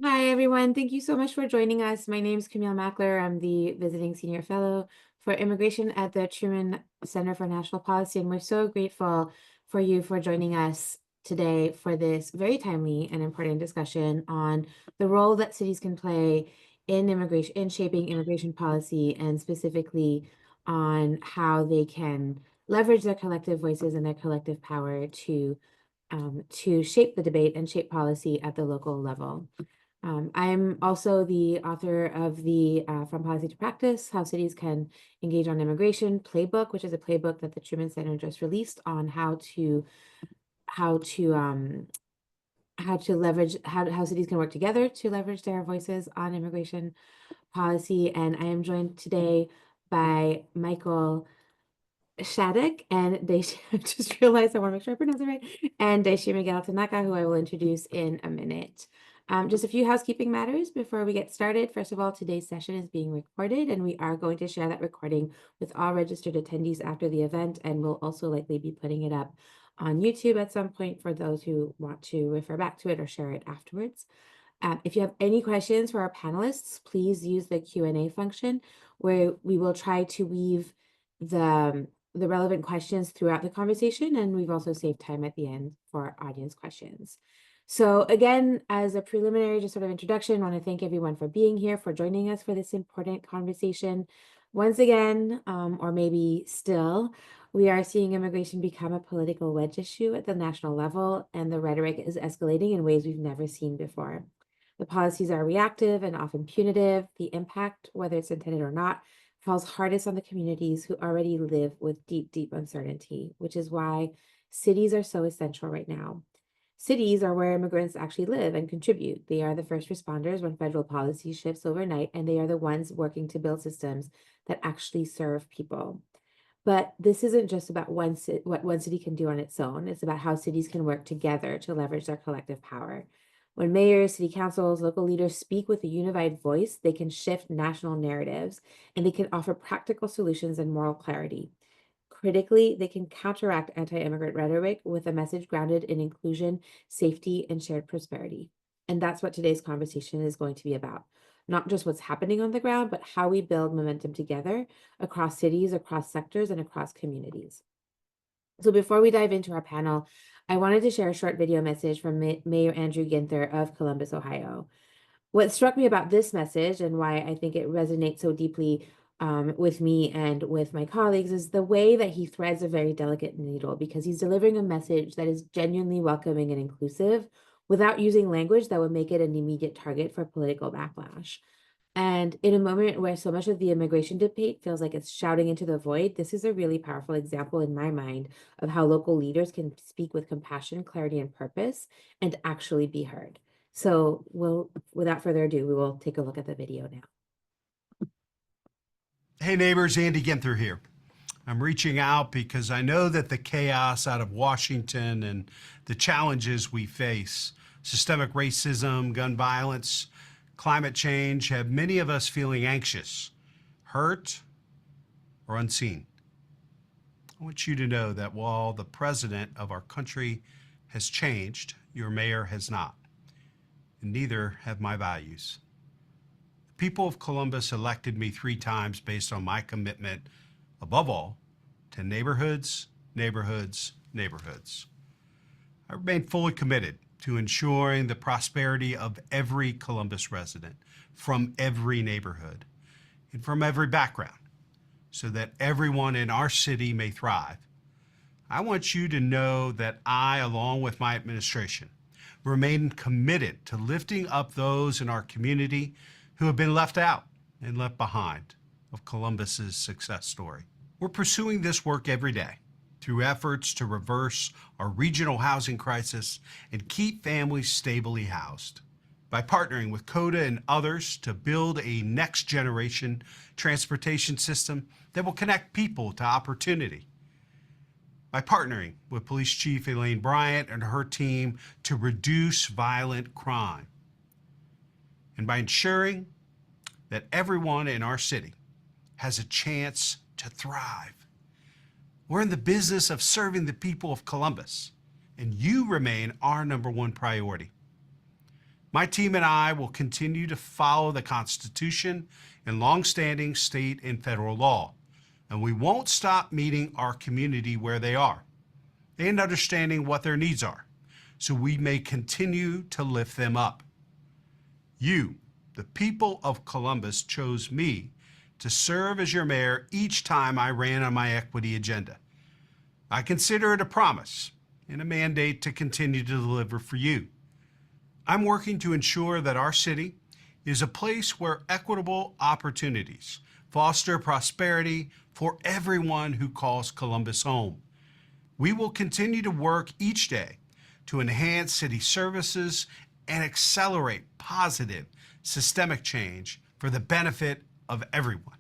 Hi, everyone. Thank you so much for joining us. My name is Camille Mackler. I'm the visiting senior fellow for immigration at the Truman Center for National Policy, and we're so grateful for you for joining us today for this very timely and important discussion on the role that cities can play in immigration, in shaping immigration policy, and specifically on how they can leverage their collective voices and their collective power to shape the debate and shape policy at the local level. I'm also the author of the From Policy to Practice, How Cities Can Engage on Immigration playbook, which is a playbook that the Truman Center just released on how to um, how to leverage how cities can work together to leverage their voices on immigration policy. And I am joined today by Michael Schadek and Daishi. I just realized I want to make sure I pronounce it right. And Daishi Miguel-Tanaka, who I will introduce in a minute. Just a few housekeeping matters before we get started. First of all, today's session is being recorded, and we are going to share that recording with all registered attendees after the event, and we'll also likely be putting it up on YouTube at some point for those who want to refer back to it or share it afterwards. If you have any questions for our panelists, please use the Q&A function where we will try to weave the relevant questions throughout the conversation, and we've also saved time at the end for audience questions. So again, as a preliminary just sort of introduction, I want to thank everyone for being here, for joining us for this important conversation. Once again, or maybe still, we are seeing immigration become a political wedge issue at the national level, and the rhetoric is escalating in ways we've never seen before. The policies are reactive and often punitive. The impact, whether it's intended or not, falls hardest on the communities who already live with deep, deep uncertainty, which is why cities are so essential right now. Cities are where immigrants actually live and contribute. They are the first responders when federal policy shifts overnight, and they are the ones working to build systems that actually serve people. But this isn't just about what one city can do on its own. It's about how cities can work together to leverage their collective power. When mayors, city councils, local leaders speak with a unified voice, they can shift national narratives and they can offer practical solutions and moral clarity. Critically, they can counteract anti-immigrant rhetoric with a message grounded in inclusion, safety, and shared prosperity. And that's what today's conversation is going to be about. Not just what's happening on the ground, but how we build momentum together across cities, across sectors, and across communities. So before we dive into our panel, I wanted to share a short video message from Mayor Andrew Ginther of Columbus, Ohio. What struck me about this message and why I think it resonates so deeply with me and with my colleagues is the way that he threads a very delicate needle, because he's delivering a message that is genuinely welcoming and inclusive without using language that would make it an immediate target for political backlash. And in a moment where so much of the immigration debate feels like it's shouting into the void, this is a really powerful example in my mind of how local leaders can speak with compassion, clarity, and purpose and actually be heard. So without further ado, we will take a look at the video now. Hey neighbors, Andy Ginther here. I'm reaching out because I know that the chaos out of Washington and the challenges we face, systemic racism, gun violence, climate change, have many of us feeling anxious, hurt, or unseen. I want you to know that while the president of our country has changed, your mayor has not, and neither have my values. The people of Columbus elected me 3 times based on my commitment, above all, to neighborhoods, neighborhoods, neighborhoods. I remain fully committed to ensuring the prosperity of every Columbus resident from every neighborhood and from every background so that everyone in our city may thrive. I want you to know that I, along with my administration, remain committed to lifting up those in our community who have been left out and left behind of Columbus's success story. We're pursuing this work every day through efforts to reverse our regional housing crisis and keep families stably housed. By partnering with CODA and others to build a next generation transportation system that will connect people to opportunity. By partnering with Police Chief Elaine Bryant and her team to reduce violent crime. And by ensuring that everyone in our city has a chance to thrive. We're in the business of serving the people of Columbus, and you remain our #1 priority. My team and I will continue to follow the Constitution and longstanding state and federal law, and we won't stop meeting our community where they are and understanding what their needs are, so we may continue to lift them up. You, the people of Columbus, chose me to serve as your mayor each time I ran on my equity agenda. I consider it a promise and a mandate to continue to deliver for you. I'm working to ensure that our city is a place where equitable opportunities foster prosperity for everyone who calls Columbus home. We will continue to work each day to enhance city services and accelerate positive systemic change for the benefit of everyone.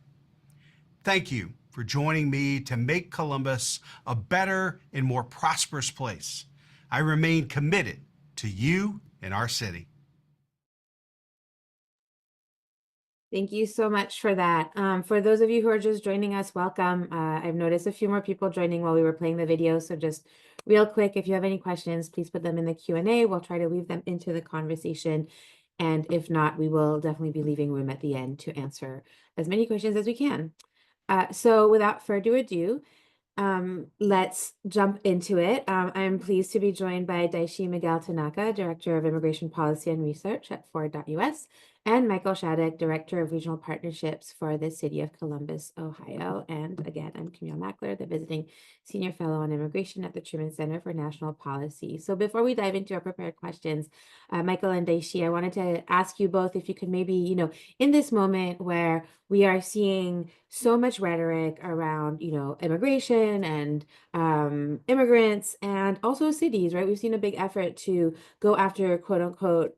Thank you for joining me to make Columbus a better and more prosperous place. I remain committed to you and our city. Thank you so much for that. For those of you who are just joining us, welcome. I've noticed a few more people joining while we were playing the video, so just real quick, if you have any questions, please put them in the Q&A. We'll try to weave them into the conversation, and if not, we will definitely be leaving room at the end to answer as many questions as we can. So without further ado, let's jump into it. I'm pleased to be joined by Daishi Miguel-Tanaka, Director of Immigration Policy and Research at Ford.us, and Michael Schadek, Director of Regional Partnerships for the City of Columbus, Ohio. And again, I'm Camille Mackler, the Visiting Senior Fellow on Immigration at the Truman Center for National Policy. So before we dive into our prepared questions, Michael and Daishi, I wanted to ask you both if you could maybe, in this moment where we are seeing so much rhetoric around, immigration and immigrants and also cities, right? We've seen a big effort to go after quote unquote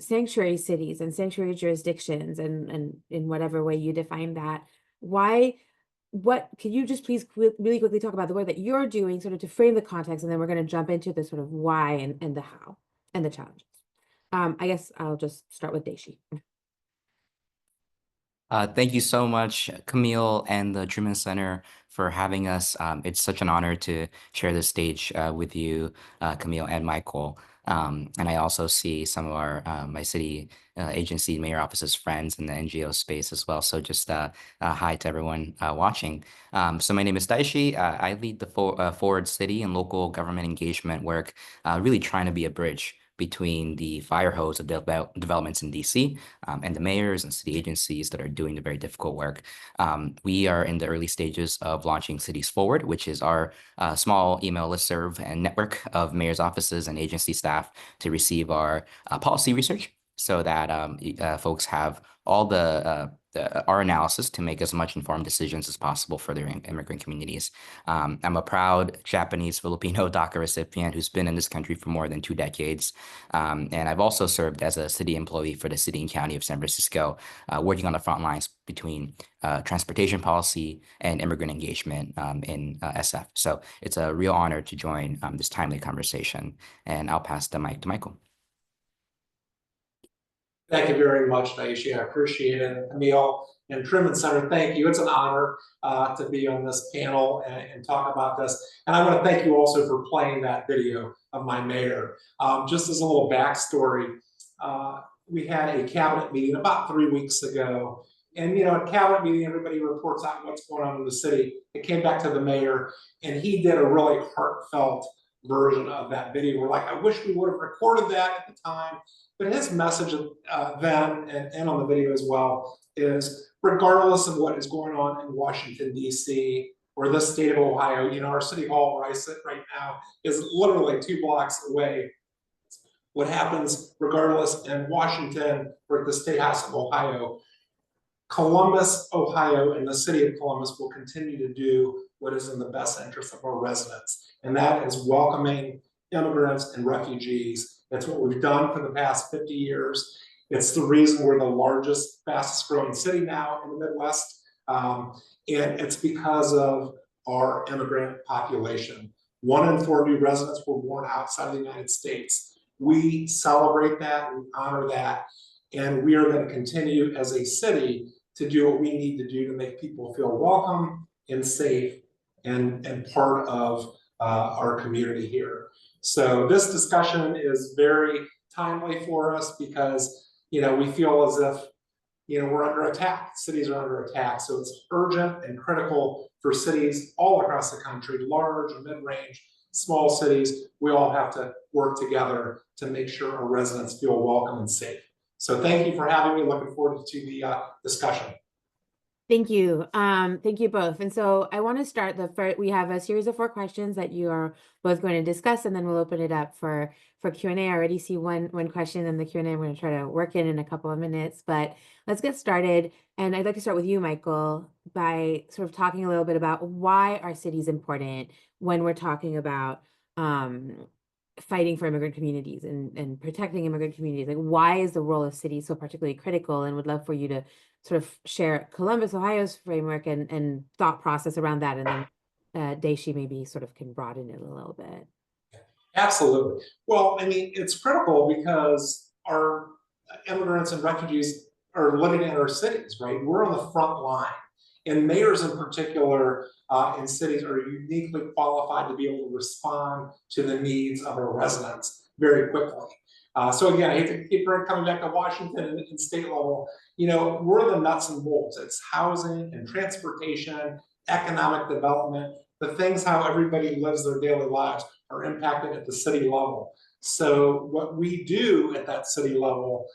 sanctuary cities and sanctuary jurisdictions and in whatever way you define that. What can you just please really quickly talk about the work that you're doing sort of to frame the context, and then we're going to jump into the sort of why and the how and the challenges. I guess I'll just start with Daishi. Thank you so much, Camille and the Truman Center, for having us. It's such an honor to share this stage with you, Camille and Michael. And I also see some of our my city agency, mayor office's friends in the NGO space as well. So just hi to everyone watching. So my name is Daishi. I lead the Forward City and local government engagement work, really trying to be a bridge between the fire hose of developments in DC and the mayors and city agencies that are doing the very difficult work. We are in the early stages of launching Cities Forward, which is our small email listserv and network of mayor's offices and agency staff to receive our policy research, so that folks have all our analysis to make as much informed decisions as possible for their immigrant communities. I'm a proud Japanese Filipino DACA recipient who's been in this country for more than 2 decades. And I've also served as a city employee for the city and county of San Francisco, working on the front lines between transportation policy and immigrant engagement in SF. So it's a real honor to join this timely conversation. And I'll pass the mic to Michael. Thank you very much, Daishi. I appreciate it. Camille and Truman Center, thank you. It's an honor to be on this panel and talk about this. And I want to thank you also for playing that video of my mayor. Just as a little backstory, we had a cabinet meeting about 3 weeks ago. And, at cabinet meeting, everybody reports out what's going on in the city. It came back to the mayor, and he did a really heartfelt version of that video. We're like, I wish we would have recorded that at the time. But his message then, and on the video as well, is regardless of what is going on in Washington, D.C., or the state of Ohio, our city hall where I sit right now is literally 2 blocks away. What happens regardless in Washington or at the State House of Ohio, Columbus, Ohio, and the city of Columbus will continue to do what is in the best interest of our residents. And that is welcoming immigrants and refugees. That's what we've done for the past 50 years. It's the reason we're the largest, fastest growing city now in the Midwest. And it's because of our immigrant population. 1 in 4 new residents were born outside of the United States. We celebrate that, we honor that, and we are going to continue as a city to do what we need to do to make people feel welcome and safe and part of our community here. So this discussion is very timely for us because, we feel as if, we're under attack. Cities are under attack. So it's urgent and critical for cities all across the country, large, mid-range, small cities. We all have to work together to make sure our residents feel welcome and safe. So thank you for having me. Looking forward to the discussion. Thank you. Thank you both. And so I want to start we have a series of 4 questions that you are both going to discuss, and then we'll open it up for Q&A. I already see one question in the Q&A. I'm going to try to work in a couple of minutes, but let's get started. And I'd like to start with you, Michael, by sort of talking a little bit about why are cities important when we're talking about fighting for immigrant communities and protecting immigrant communities. Like, why is the role of cities so particularly critical? And would love for you to sort of share Columbus, Ohio's framework and thought process around that. And then Daishi maybe sort of can broaden it a little bit. Absolutely. Well, it's critical because our immigrants and refugees are living in our cities, right? We're on the front line. And mayors in particular in cities are uniquely qualified to be able to respond to the needs of our residents very quickly. So again, I hate to keep coming back to Washington and state level. We're the nuts and bolts. It's housing and transportation, economic development, the things how everybody lives their daily lives are impacted at the city level. So what we do at that city level,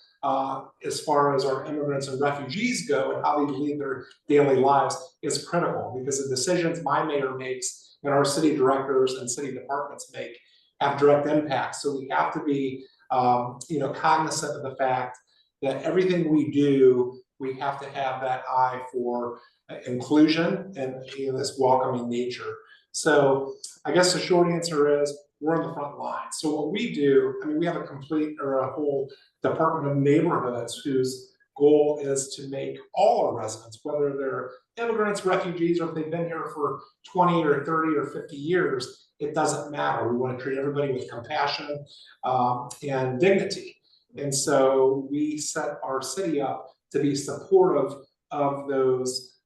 as far as our immigrants and refugees go and how they lead their daily lives, is critical because the decisions my mayor makes and our city directors and city departments make have direct impacts. So we have to be cognizant of the fact that everything we do, we have to have that eye for inclusion and this welcoming nature. So I guess the short answer is we're on the front line. So what we do, we have a whole Department of Neighborhoods whose goal is to make all our residents, whether they're immigrants, refugees, or if they've been here for 20 or 30 or 50 years, it doesn't matter. We want to treat everybody with compassion and dignity. And so we set our city up to be supportive of those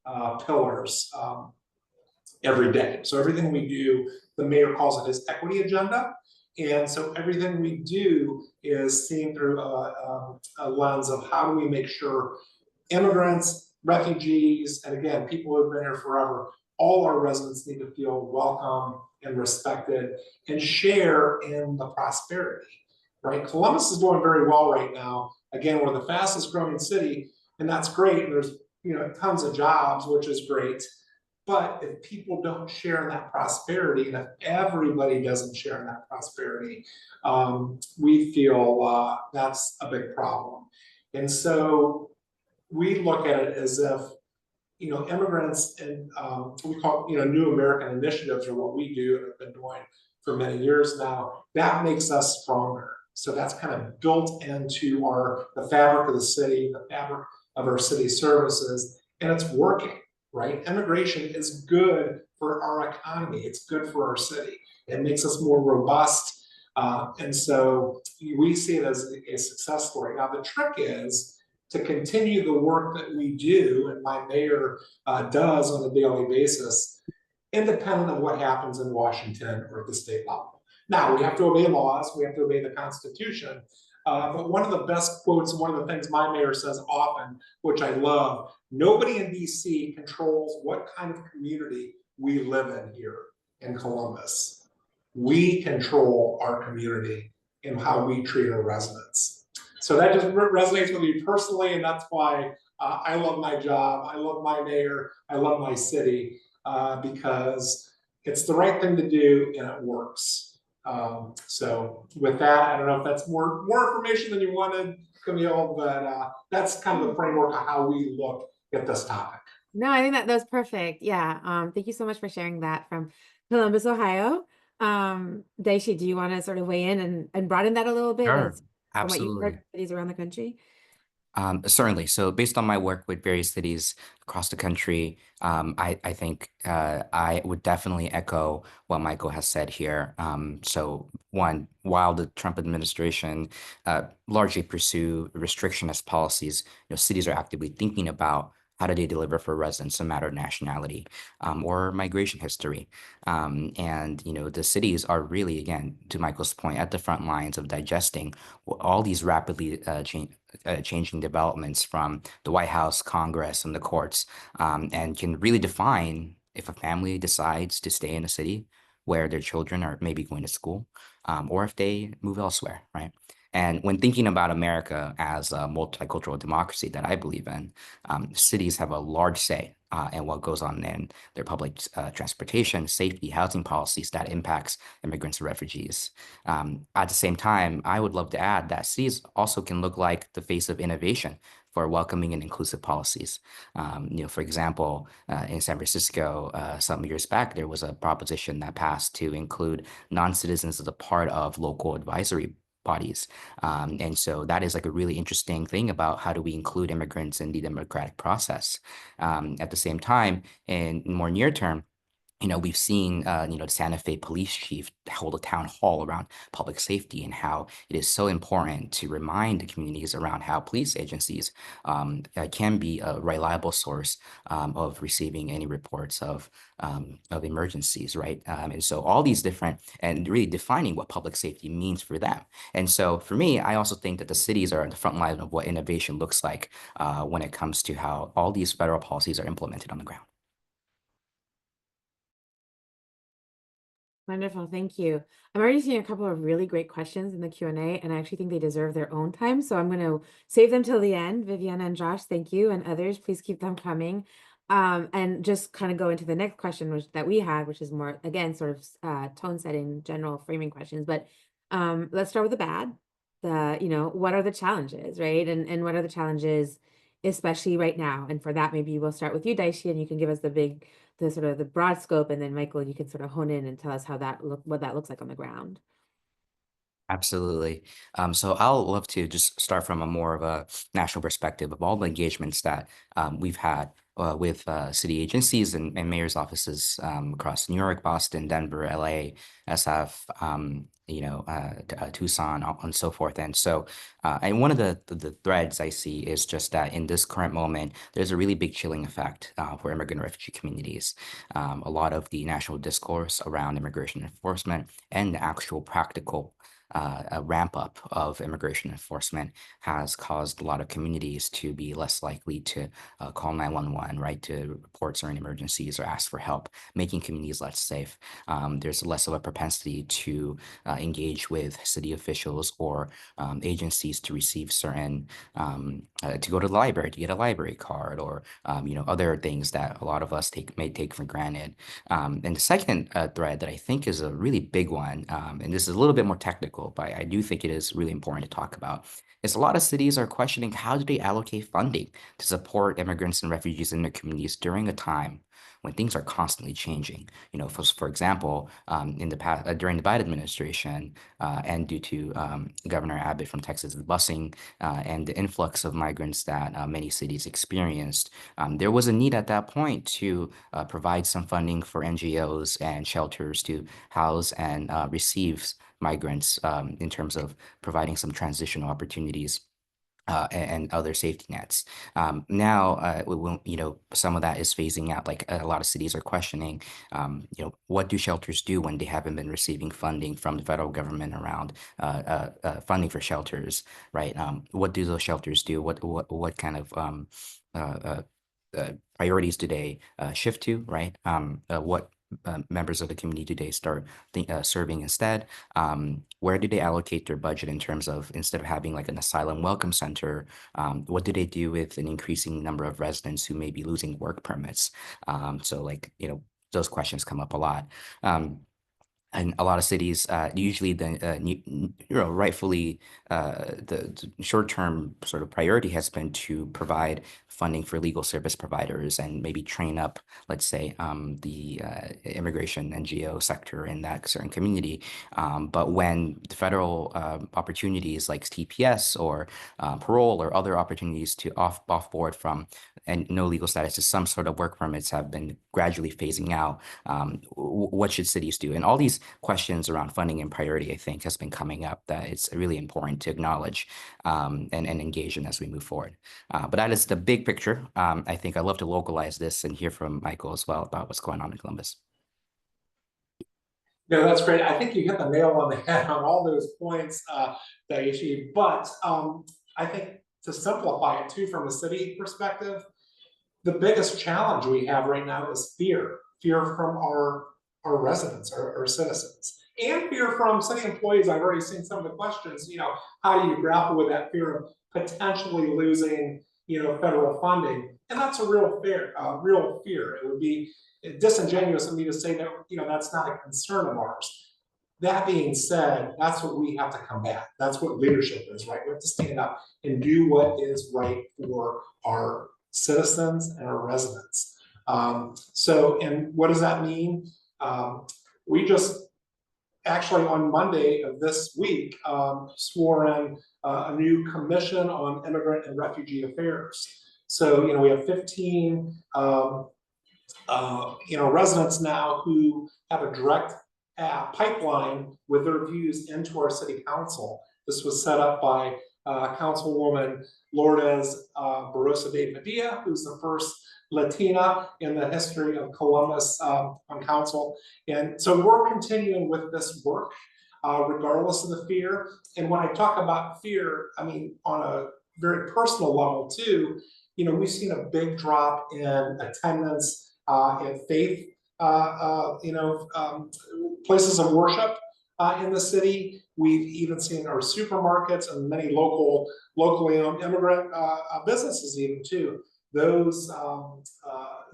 pillars every day. So everything we do, the mayor calls it his equity agenda. And so everything we do is seen through a lens of how do we make sure immigrants, refugees, and again, people who've been here forever, all our residents need to feel welcome and respected and share in the prosperity, right? Columbus is doing very well right now. Again, we're the fastest growing city, and that's great. There's tons of jobs, which is great. But if people don't share in that prosperity, and if everybody doesn't share in that prosperity, we feel that's a big problem. And so we look at it as if, immigrants and we call, New American Initiatives are what we do and have been doing for many years now. That makes us stronger. So that's kind of built into the fabric of the city, the fabric of our city services, and it's working. Right? Immigration is good for our economy. It's good for our city. It makes us more robust. And so we see it as a success story. Now, the trick is to continue the work that we do and my mayor does on a daily basis, independent of what happens in Washington or at the state level. Now, we have to obey laws. We have to obey the Constitution. But one of the best quotes, one of the things my mayor says often, which I love, nobody in DC controls what kind of community we live in here in Columbus. We control our community and how we treat our residents. So that just resonates with me personally, and that's why I love my job, I love my mayor, I love my city, because it's the right thing to do and it works. So with that, I don't know if that's more information than you wanted, Camille, but that's kind of the framework of how we look at this topic. No, I think that was perfect. Yeah. Thank you so much for sharing that from Columbus, Ohio. Daishi, do you want to sort of weigh in and broaden that a little bit? Sure, From what you've heard absolutely. from cities around the country? Certainly. So based on my work with various cities across the country, I think I would definitely echo what Michael has said here. So one, while the Trump administration largely pursue restrictionist policies, cities are actively thinking about how do they deliver for residents, no matter nationality or migration history? And the cities are really, again, to Michael's point, at the front lines of digesting all these rapidly changing developments from the White House, Congress, and the courts, and can really define if a family decides to stay in a city where their children are maybe going to school, or if they move elsewhere, right? And when thinking about America as a multicultural democracy that I believe in, cities have a large say in what goes on in their public transportation, safety, housing policies that impacts immigrants and refugees. At the same time, I would love to add that cities also can look like the face of innovation for welcoming and inclusive policies. For example, in San Francisco, some years back, there was a proposition that passed to include non-citizens as a part of local advisory bodies. And so that is like a really interesting thing about how do we include immigrants in the democratic process. At the same time, in more near term, we've seen, the Santa Fe police chief hold a town hall around public safety and how it is so important to remind the communities around how police agencies can be a reliable source of receiving any reports of emergencies, right? And so all these different and really defining what public safety means for them. And so for me, I also think that the cities are at the front line of what innovation looks like when it comes to how all these federal policies are implemented on the ground. Wonderful, thank you. I'm already seeing a couple of really great questions in the Q&A, and I actually think they deserve their own time. So I'm going to save them till the end. Viviana and Josh, thank you, and others, please keep them coming. And just kind of go into the next question that we had, which is more, again, sort of tone setting, general framing questions. But let's start with the bad. What are the challenges, right? And what are the challenges, especially right now? And for that, maybe we'll start with you, Daishi, and you can give us the sort of the broad scope, and then Michael, you can sort of hone in and tell us what that looks like on the ground. Absolutely. So I'll love to just start from a more of a national perspective of all the engagements that we've had with city agencies and mayor's offices across New York, Boston, Denver, LA, SF, Tucson, and so forth. And so, and one of the threads I see is just that in this current moment, there's a really big chilling effect for immigrant refugee communities. A lot of the national discourse around immigration enforcement and the actual practical a ramp up of immigration enforcement has caused a lot of communities to be less likely to call 911, right, to report certain emergencies or ask for help, making communities less safe. There's less of a propensity to engage with city officials or agencies to receive certain, to go to the library to get a library card or, other things that a lot of us may take for granted. And the second thread that I think is a really big one, and this is a little bit more technical, but I do think it is really important to talk about, is a lot of cities are questioning how do they allocate funding to support immigrants and refugees in their communities during a time when things are constantly changing. For example, in the past, during the Biden administration, and due to Governor Abbott from Texas' busing and the influx of migrants that many cities experienced, there was a need at that point to provide some funding for NGOs and shelters to house and receive migrants in terms of providing some transitional opportunities and other safety nets. Now, some of that is phasing out. Like a lot of cities are questioning, what do shelters do when they haven't been receiving funding from the federal government around funding for shelters, right? What do those shelters do? What kind of priorities do they shift to, right? What members of the community do they start serving instead? Where do they allocate their budget in terms of, instead of having like an asylum welcome center, what do they do with an increasing number of residents who may be losing work permits? So like, those questions come up a lot. And a lot of cities, usually rightfully, the short-term sort of priority has been to provide funding for legal service providers and maybe train up, let's say, the immigration NGO sector in that certain community. But when the federal opportunities like TPS or parole or other opportunities to offboard from and no legal status to some sort of work permits have been gradually phasing out. What should cities do? And all these questions around funding and priority, I think, has been coming up that it's really important to acknowledge and engage in as we move forward. But that is the big picture. I think I'd love to localize this and hear from Michael as well about what's going on in Columbus. No, that's great. I think you hit the nail on the head on all those points, Daishi. But I think to simplify it too, from a city perspective, the biggest challenge we have right now is fear from our residents, our citizens, and fear from city employees. I've already seen some of the questions. How do you grapple with that fear of potentially losing, federal funding? And that's a real fear. It would be disingenuous of me to say that, that's not a concern of ours. That being said, that's what we have to combat. That's what leadership is, right? We have to stand up and do what is right for our citizens and our residents. And what does that mean? We just actually on Monday of this week swore in a new commission on immigrant and refugee affairs. So, we have 15 residents now who have a direct pipeline with their views into our city council. This was set up by Councilwoman Lourdes Barosa de Padilla, who's the first Latina in the history of Columbus on council. And so we're continuing with this work, regardless of the fear. And when I talk about fear, I mean, on a very personal level too, we've seen a big drop in attendance in faith, places of worship in the city. We've even seen our supermarkets and many locally owned immigrant businesses even too. Those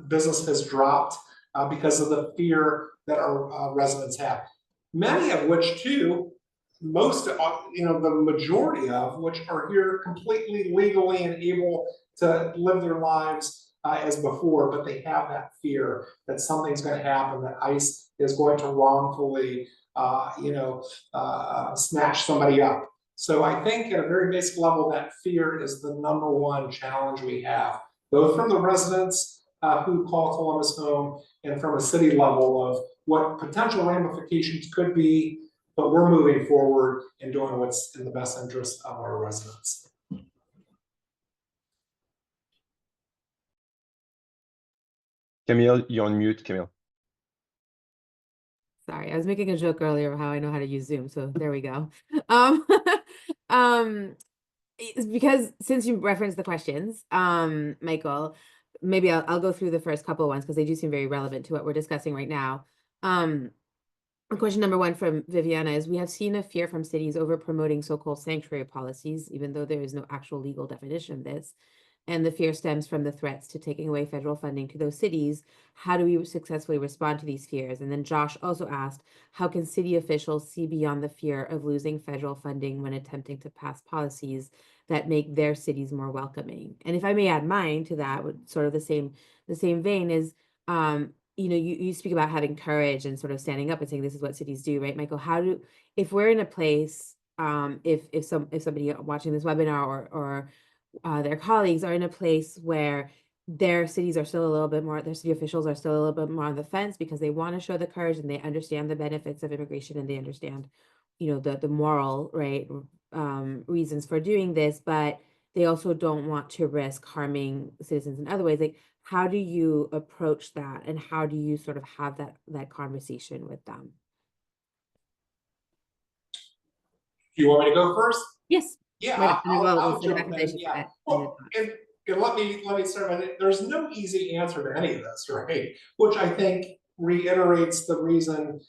business has dropped because of the fear that our residents have. Many of which too, the majority of which are here completely legally and able to live their lives as before, but they have that fear that something's going to happen, that ICE is going to wrongfully, snatch somebody up. So I think at a very basic level, that fear is the number one challenge we have, both from the residents who call Columbus home and from a city level of what potential ramifications could be, but we're moving forward and doing what's in the best interest of our residents. Camille, you're on mute, Camille. Sorry, I was making a joke earlier of how I know how to use Zoom, so there we go. It's because since you referenced the questions, Michael, maybe I'll go through the first couple of ones because they do seem very relevant to what we're discussing right now. Question number one from Viviana is, we have seen a fear from cities over promoting so-called sanctuary policies, even though there is no actual legal definition of this. And the fear stems from the threats to taking away federal funding to those cities. How do we successfully respond to these fears? And then Josh also asked, how can city officials see beyond the fear of losing federal funding when attempting to pass policies that make their cities more welcoming? And if I may add mine to that, sort of the same vein is, you speak about having courage and sort of standing up and saying this is what cities do, right, Michael? If we're in a place, if somebody watching this webinar or their colleagues are in a place where their cities are still a little bit more, their city officials are still a little bit more on the fence because they want to show the courage and they understand the benefits of immigration and they understand, the moral, right, reasons for doing this, but they also don't want to risk harming citizens in other ways. Like, how do you approach that, and how do you sort of have that conversation with them? Do you want me to go first? Yes. Yeah, I'll sort of jump in. accusation for Yeah. that. Well, and let me start with it. There's no easy answer to any of this, right? Which I think reiterates the reason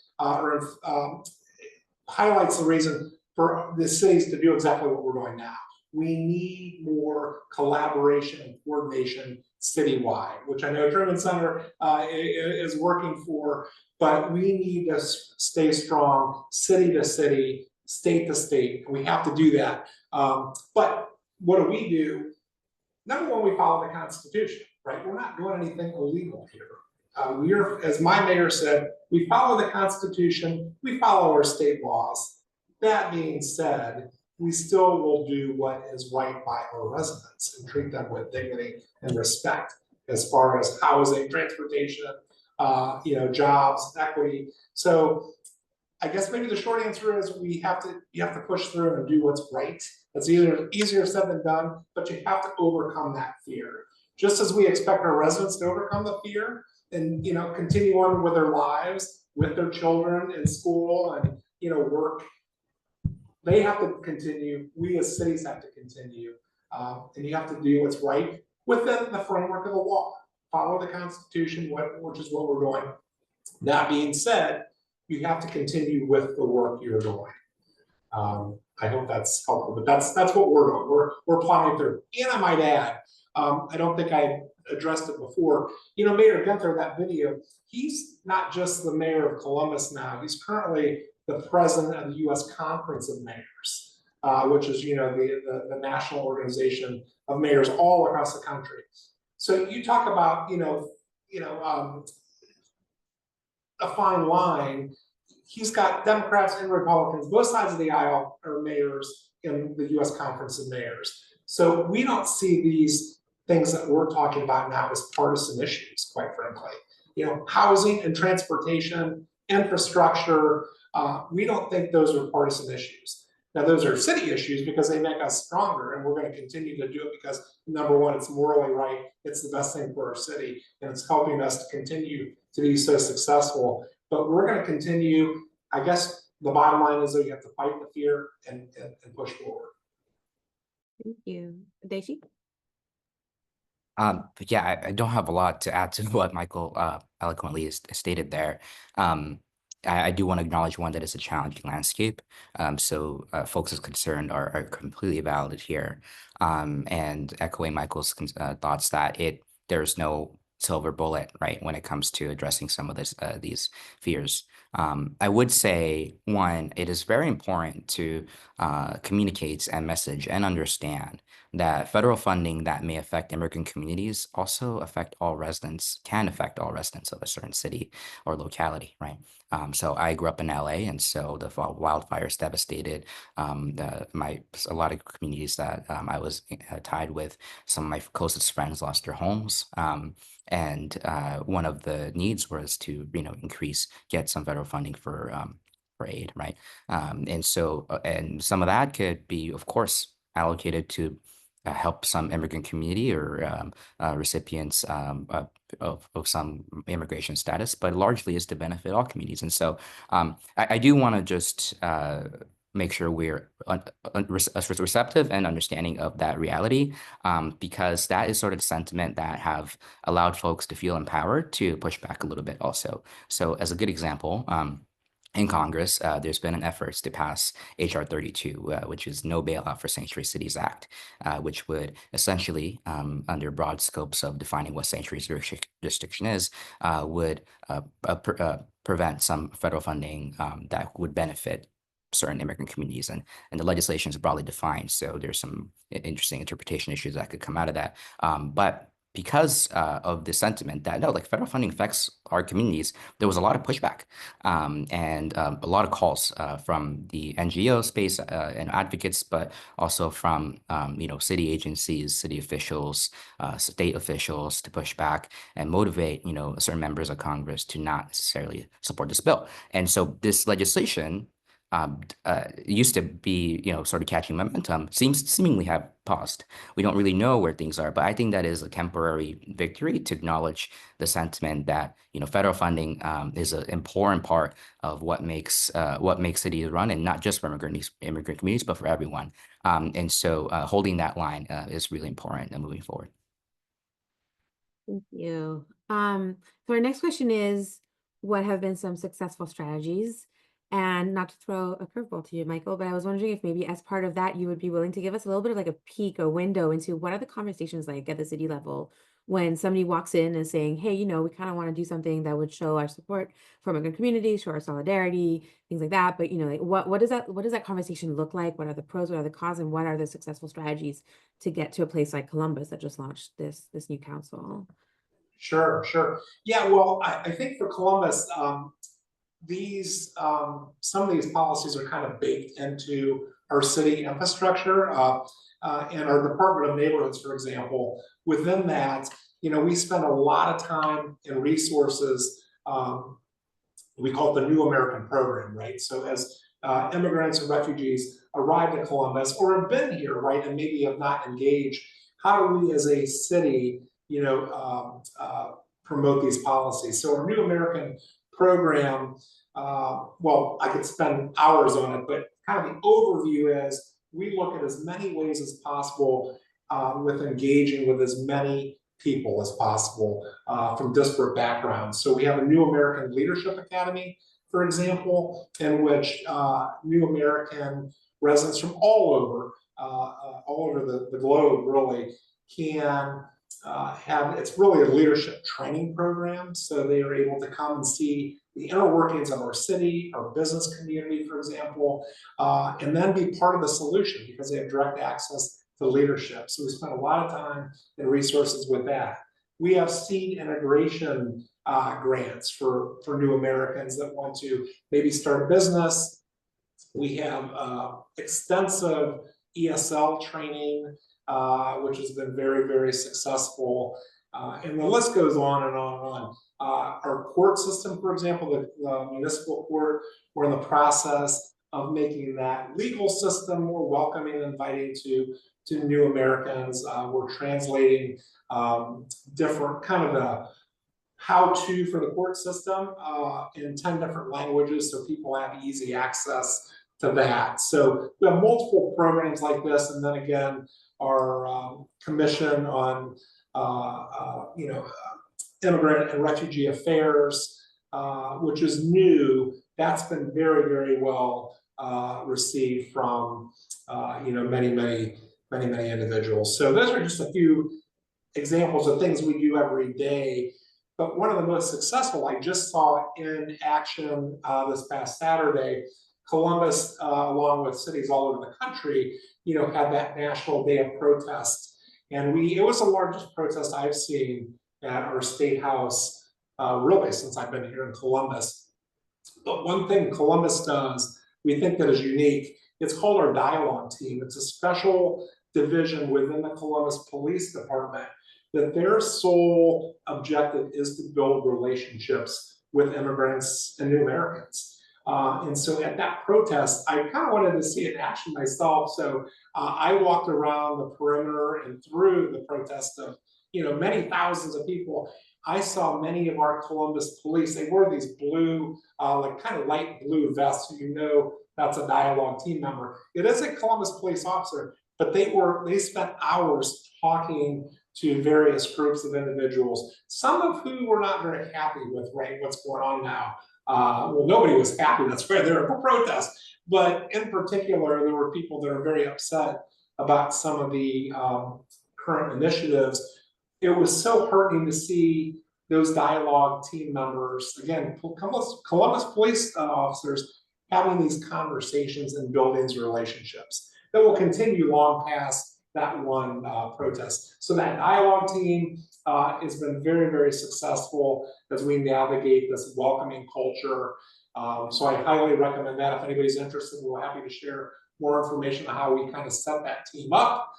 highlights the reason for the cities to do exactly what we're doing now. We need more collaboration and coordination citywide, which I know Truman Center is working for, but we need to stay strong city to city, state to state, and we have to do that. But what do? Number one, we follow the Constitution, right? We're not doing anything illegal here. We are, as my mayor said, we follow the Constitution, we follow our state laws. That being said, we still will do what is right by our residents and treat them with dignity and respect as far as housing, transportation, jobs, equity. So I guess maybe the short answer is you have to push through and do what's right. It's either easier said than done, but you have to overcome that fear. Just as we expect our residents to overcome the fear and continue on with their lives, with their children in school and work, they have to continue. We as cities have to continue, and you have to do what's right within the framework of the law. Follow the Constitution, which is what we're doing. That being said, you have to continue with the work you're doing. I hope that's helpful, but that's what we're doing. We're plowing through. And I might add, I don't think I addressed it before. Mayor Gunther, that video, he's not just the mayor of Columbus now. He's currently the president of the U.S. Conference of Mayors, which is the national organization of mayors all across the country. So you talk about a fine line. He's got Democrats and Republicans, both sides of the aisle are mayors in the U.S. Conference of Mayors. So we don't see these things that we're talking about now as partisan issues, quite frankly. Housing and transportation, infrastructure, we don't think those are partisan issues. Now, those are city issues because they make us stronger, and we're going to continue to do it because, number one, it's morally right, it's the best thing for our city, and it's helping us to continue to be so successful. But we're going to continue. I guess the bottom line is that you have to fight the fear and push forward. Thank you. Daishi? But yeah, I don't have a lot to add to what Michael eloquently stated there. I do want to acknowledge one that is a challenging landscape. So folks' concerned are completely valid here. And echoing Michael's thoughts that there's no silver bullet, right, when it comes to addressing some of these fears. I would say, one, it is very important to communicate and message and understand that federal funding that may affect immigrant communities also can affect all residents of a certain city or locality, right? So I grew up in LA, and so the wildfires devastated a lot of communities that I was tied with. Some of my closest friends lost their homes. And one of the needs was to, get some federal funding for aid, right? And so, and some of that could be, of course, allocated to help some immigrant community or recipients of some immigration status, but largely is to benefit all communities. And so I do want to just make sure we're receptive and understanding of that reality, because that is sort of the sentiment that have allowed folks to feel empowered to push back a little bit also. So as a good example, in Congress, there's been an effort to pass H.R. 32, which is No Bailout for Sanctuary Cities Act, which would essentially, under broad scopes of defining what sanctuary jurisdiction is, would prevent some federal funding that would benefit certain immigrant communities, and the legislation is broadly defined. So there's some interesting interpretation issues that could come out of that. But because of the sentiment that federal funding affects our communities, there was a lot of pushback and a lot of calls from the NGO space and advocates, but also from city agencies, city officials, state officials to push back and motivate certain members of Congress to not necessarily support this bill. And so this legislation used to be, sort of catching momentum, seemingly have paused. We don't really know where things are, but I think that is a temporary victory to acknowledge the sentiment that, federal funding is an important part of what makes cities run, and not just for immigrant communities, but for everyone. And so holding that line is really important and moving forward. Thank you. So our next question is, what have been some successful strategies? And not to throw a curveball to you, Michael, but I was wondering if maybe as part of that, you would be willing to give us a little bit of a peek, a window into what are the conversations like at the city level when somebody walks in and saying, hey, we kind of want to do something that would show our support for immigrant communities, show our solidarity, things like that. But, what does that conversation look like? What are the pros, what are the cons, and what are the successful strategies to get to a place like Columbus that just launched this new council? Sure. Yeah, well, I think for Columbus, some of these policies are kind of baked into our city infrastructure, and our Department of Neighborhoods, for example. Within that, we spend a lot of time and resources. We call it the New American Program, right? So as immigrants and refugees arrive at Columbus or have been here, right, and maybe have not engaged, how do we as a city, promote these policies? So our New American Program, well, I could spend hours on it, but kind of the overview is we look at as many ways as possible with engaging with as many people as possible from disparate backgrounds. So we have a New American Leadership Academy, for example, in which New American residents from all over the globe really can have, it's really a leadership training program. So they are able to come and see the inner workings of our city, our business community, for example, and then be part of the solution because they have direct access to leadership. So we spend a lot of time and resources with that. We have seed integration grants for New Americans that want to maybe start a business. We have extensive ESL training, which has been very, very successful. And the list goes on and on and on. Our court system, for example, the municipal court, we're in the process of making that legal system more welcoming and inviting to New Americans. We're translating different kind of a how-to for the court system in 10 different languages so people have easy access to that. So we have multiple programs like this, and then again, our commission on immigrant and refugee affairs, which is new. That's been very, very well received from many individuals. So those are just a few examples of things we do every day. But one of the most successful I just saw in action this past Saturday. Columbus, along with cities all over the country, had that National Day of Protest, and it was the largest protest I've seen at our State House really since I've been here in Columbus. But one thing Columbus does, we think that is unique. It's called our dialogue team. It's a special division within the Columbus Police Department that their sole objective is to build relationships with immigrants and New Americans. And so at that protest, I kind of wanted to see it in action myself. So I walked around the perimeter and through the protest of, many thousands of people. I saw many of our Columbus police. They wore these blue, like kind of light blue vests. So that's a dialogue team member. It is a Columbus police officer, but they spent hours talking to various groups of individuals, some of who were not very happy with what's going on now. Well, nobody was happy, that's why they're a protest. But in particular, there were people that are very upset about some of the current initiatives. It was so heartening to see those dialogue team members, again, Columbus police officers, having these conversations and building these relationships that will continue long past that one protest. So that dialogue team has been very, very successful as we navigate this welcoming culture. So I highly recommend that. If anybody's interested, we're happy to share more information on how we kind of set that team up.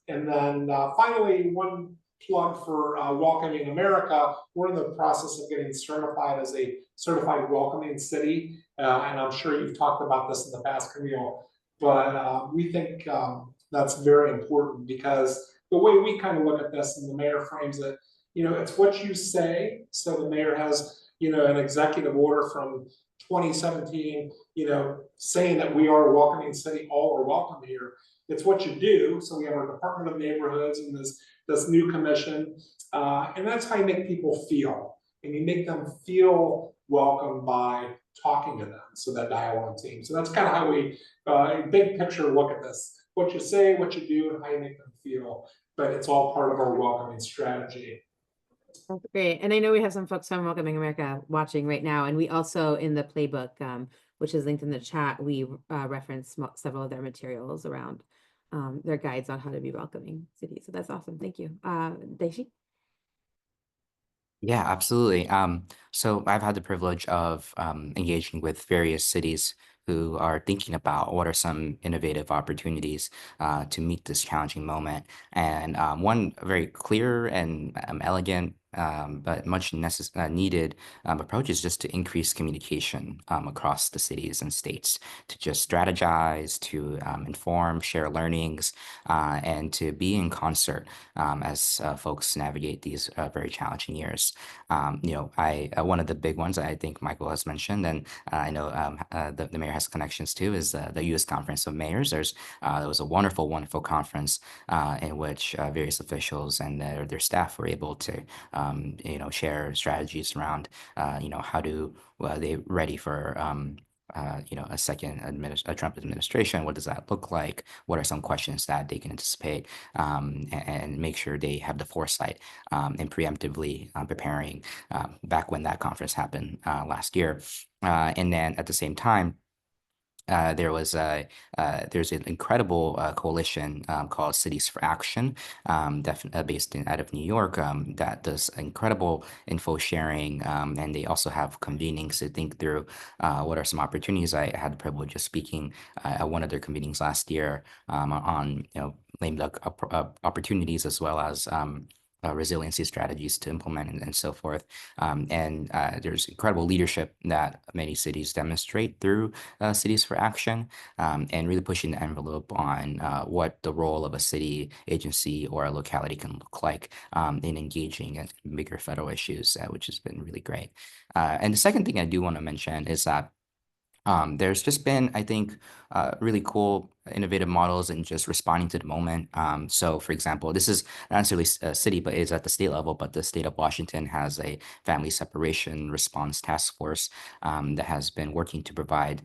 And then finally, one plug for Welcoming America. We're in the process of getting certified as a certified welcoming city. And I'm sure you've talked about this in the past, Camille, but we think that's very important because the way we kind of look at this, and the mayor frames it, it's what you say. So the mayor has, an executive order from 2017, saying that we are a welcoming city, all are welcome here. It's what you do. So we have our Department of Neighborhoods and this new commission, and that's how you make people feel, and you make them feel welcome by talking to them. So that dialogue team. So that's kind of how we, big picture, look at this. What you say, what you do, and how you make them feel. But it's all part of our welcoming strategy. That's great. And I know we have some folks from Welcoming America watching right now. And we also, in the playbook, which is linked in the chat, we reference several of their materials around their guides on how to be welcoming cities. So that's awesome. Thank you. Daishi? Yeah, absolutely. So I've had the privilege of engaging with various cities who are thinking about what are some innovative opportunities to meet this challenging moment. And one very clear and elegant but much needed approach is just to increase communication across the cities and states, to just strategize, to inform, share learnings, and to be in concert as folks navigate these very challenging years. One of the big ones I think Michael has mentioned, and I know the mayor has connections to, is the U.S. Conference of Mayors. There was a wonderful, wonderful conference in which various officials and their staff were able to share strategies around how to they ready for a a Trump administration. What does that look like? What are some questions that they can anticipate, and make sure they have the foresight and preemptively preparing back when that conference happened last year. And then at the same time, there's an incredible coalition called Cities for Action, based out of New York, that does incredible info sharing, and they also have convenings to think through what are some opportunities. I had the privilege of speaking at one of their convenings last year on lame duck opportunities, as well as resiliency strategies to implement, and so forth. And there's incredible leadership that many cities demonstrate through Cities for Action, and really pushing the envelope on what the role of a city agency or a locality can look like in engaging in bigger federal issues, which has been really great. And the second thing I do want to mention is that there's just been, I think, really cool, innovative models and just responding to the moment. So, for example, this is not necessarily a city, but it's at the state level. But the state of Washington has a family separation response task force that has been working to provide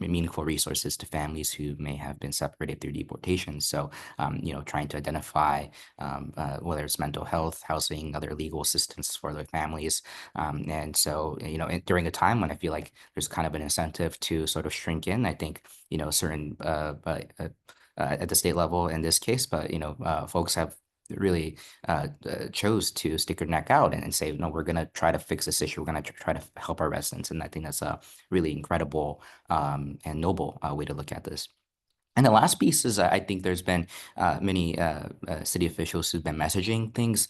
meaningful resources to families who may have been separated through deportation. So, trying to identify whether it's mental health, housing, other legal assistance for their families. And so, during a time when I feel like there's kind of an incentive to sort of shrink in, I think, certain at the state level in this case, but folks have really chose to stick their neck out and say, no, we're going to try to fix this issue. We're going to try to help our residents. And I think that's a really incredible and noble way to look at this. And the last piece is I think there's been many city officials who've been messaging things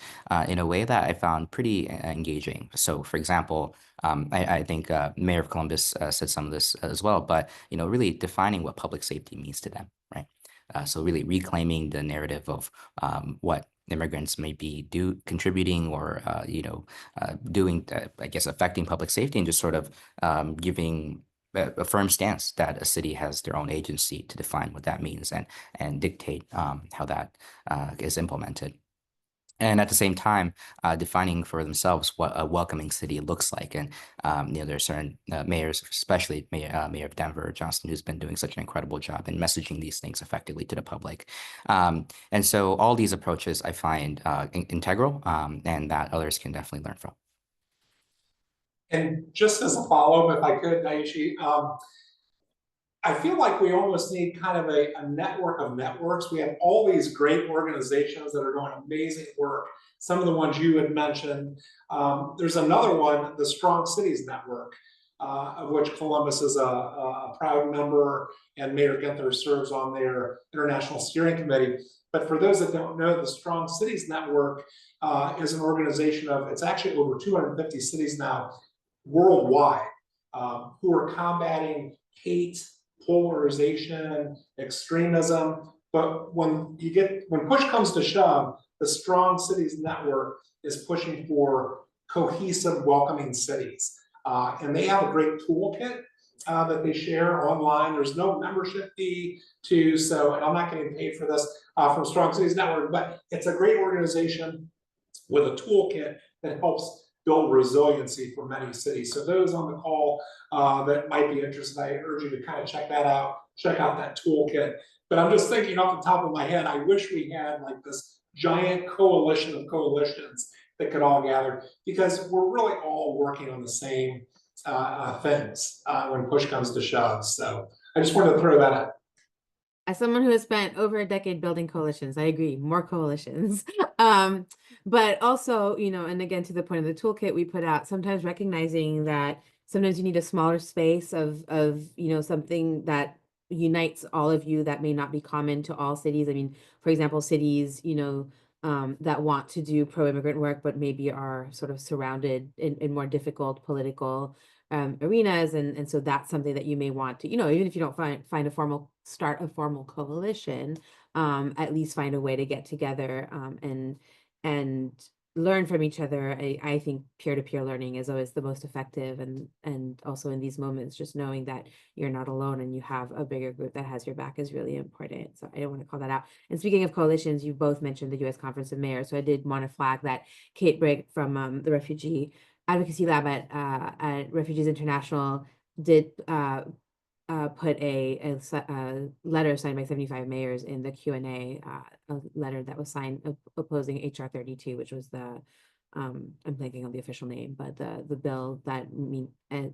in a way that I found pretty engaging. So, for example, I think Mayor of Columbus said some of this as well, but really defining what public safety means to them, right? So really reclaiming the narrative of what immigrants may be contributing or doing, I guess, affecting public safety, and just sort of giving a firm stance that a city has their own agency to define what that means and dictate how that is implemented. And at the same time, defining for themselves what a welcoming city looks like. And there are certain mayors, especially Mayor of Denver, Johnston, who's been doing such an incredible job in messaging these things effectively to the public. And so all these approaches I find integral, and that others can definitely learn from. And just as a follow-up, if I could, Daishi, I feel like we almost need kind of a network of networks. We have all these great organizations that are doing amazing work. Some of the ones you had mentioned. There's another one, the Strong Cities Network, of which Columbus is a proud member, and Mayor Ginther serves on their international steering committee. But for those that don't know, the Strong Cities Network is an organization of, it's actually over 250 cities now worldwide, who are combating hate, polarization, extremism. But when push comes to shove, the Strong Cities Network is pushing for cohesive, welcoming cities. And they have a great toolkit that they share online. There's no membership fee so I'm not getting paid for this from Strong Cities Network, but it's a great organization with a toolkit that helps build resiliency for many cities. So those on the call that might be interested, I urge you to kind of check that out, check out that toolkit. But I'm just thinking off the top of my head, I wish we had like this giant coalition of coalitions that could all gather, because we're really all working on the same things when push comes to shove. So I just wanted to throw that out. As someone who has spent over a decade building coalitions, I agree, more coalitions. But also, and again, to the point of the toolkit we put out, sometimes recognizing that sometimes you need a smaller space of, something that unites all of you that may not be common to all cities. I mean, for example, cities, that want to do pro-immigrant work, but maybe are sort of surrounded in more difficult political arenas. And so that's something that you may want to, even if you don't find start a formal coalition, at least find a way to get together and learn from each other. I think peer-to-peer learning is always the most effective, and also in these moments, just knowing that you're not alone and you have a bigger group that has your back is really important. So I don't want to call that out. And speaking of coalitions, you both mentioned the U.S. Conference of Mayors. So I did want to flag that Kate Brigg from the Refugee Advocacy Lab at Refugees International did put a letter signed by 75 mayors in the Q&A, a letter that was signed opposing HR 32, which was I'm blanking on the official name, but the bill that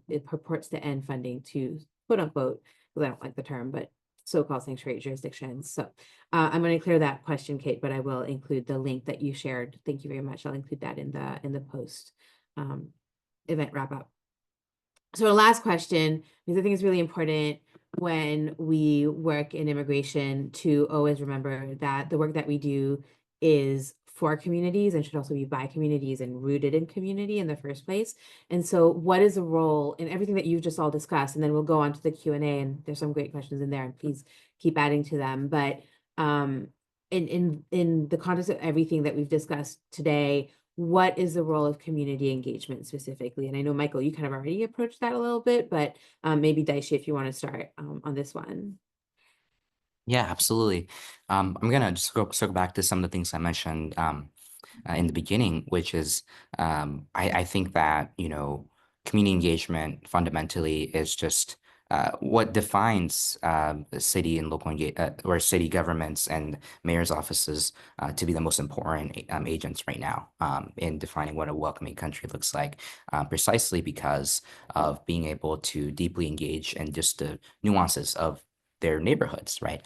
it purports to end funding to, quote unquote, because I don't like the term, but so-called sanctuary jurisdictions. So I'm going to clear that question, Kate, but I will include the link that you shared. Thank you very much. I'll include that in the post event wrap up. So the last question, because I think it's really important when we work in immigration to always remember that the work that we do is for communities and should also be by communities and rooted in community in the first place. And so what is the role in everything that you've just all discussed? And then we'll go on to the Q&A, and there's some great questions in there, and please keep adding to them. But in the context of everything that we've discussed today, what is the role of community engagement specifically? And I know, Michael, you kind of already approached that a little bit, but maybe Daishi, if you want to start on this one. Yeah, absolutely. I'm gonna just circle back to some of the things I mentioned in the beginning, which is I think that, community engagement fundamentally is just what defines city and or city governments and mayor's offices to be the most important agents right now in defining what a welcoming country looks like, precisely because of being able to deeply engage in just the nuances of their neighborhoods, right?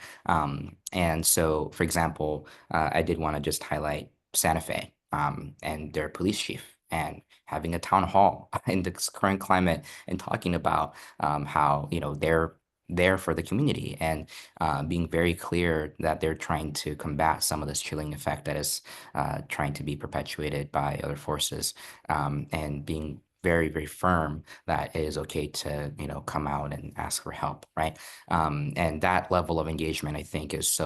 And so, for example, I did want to just highlight Santa Fe and their police chief, and having a town hall in this current climate and talking about how they're there for the community, and being very clear that they're trying to combat some of this chilling effect that is trying to be perpetuated by other forces, and being very, very firm that it is okay to come out and ask for help, right? And that level of engagement, I think, is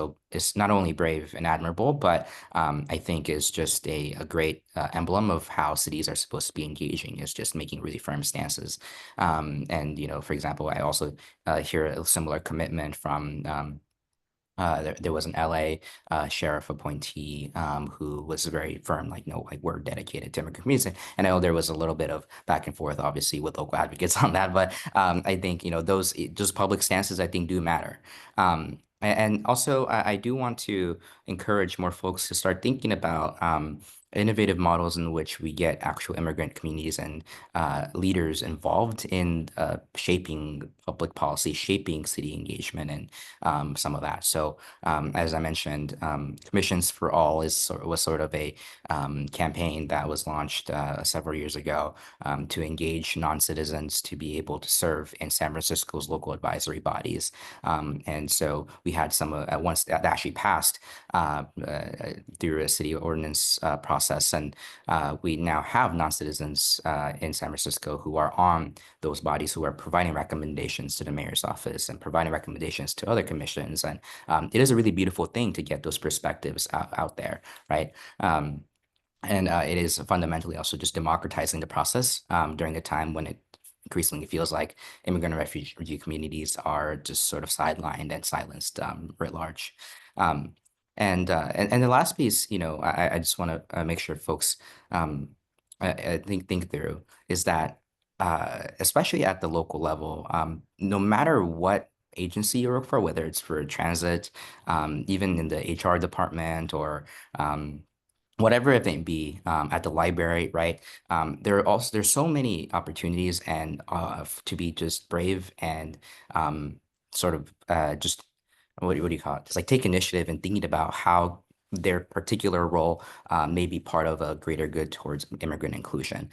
not only brave and admirable, but I think is just a great emblem of how cities are supposed to be engaging, is just making really firm stances. And for example, I also hear a similar commitment from there was an LA sheriff appointee who was very firm, like, no, like, we're dedicated to immigrant communities. And I know there was a little bit of back and forth, obviously, with local advocates on that, but I think those public stances, I think, do matter. And also, I do want to encourage more folks to start thinking about innovative models in which we get actual immigrant communities and leaders involved in shaping public policy, shaping city engagement, and some of that. So, as I mentioned, Commissions for All was sort of a campaign that was launched several years ago to engage non-citizens to be able to serve in San Francisco's local advisory bodies. And so we had some once that actually passed through a city ordinance process, and we now have non-citizens in San Francisco who are on those bodies, who are providing recommendations to the mayor's office and providing recommendations to other commissions. And it is a really beautiful thing to get those perspectives out there, right? And it is fundamentally also just democratizing the process during a time when it increasingly feels like immigrant and refugee communities are just sort of sidelined and silenced writ large. And the last piece, I just want to make sure folks I think through is that especially at the local level, no matter what agency you work for, whether it's for transit, even in the HR department, or whatever it may be, at the library, right? There's so many opportunities, and to be just brave and sort of just what do you call it? Just like take initiative and thinking about how their particular role may be part of a greater good towards immigrant inclusion.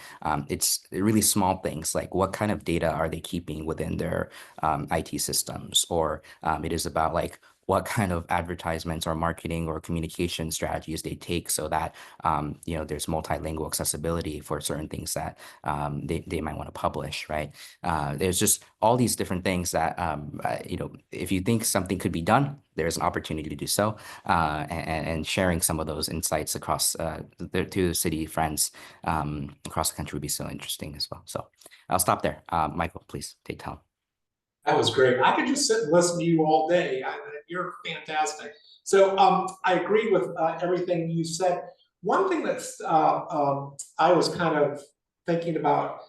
It's really small things like what kind of data are they keeping within their IT systems, or it is about like what kind of advertisements or marketing or communication strategies they take so that there's multilingual accessibility for certain things that they might want to publish, right? There's just all these different things that if you think something could be done, there's an opportunity to do so, and sharing some of those insights across to city friends across the country would be so interesting as well. So I'll stop there. Michael, please take time. That was great. I could just sit and listen to you all day. You're fantastic. So I agree with everything you said. One thing that's I was kind of thinking about,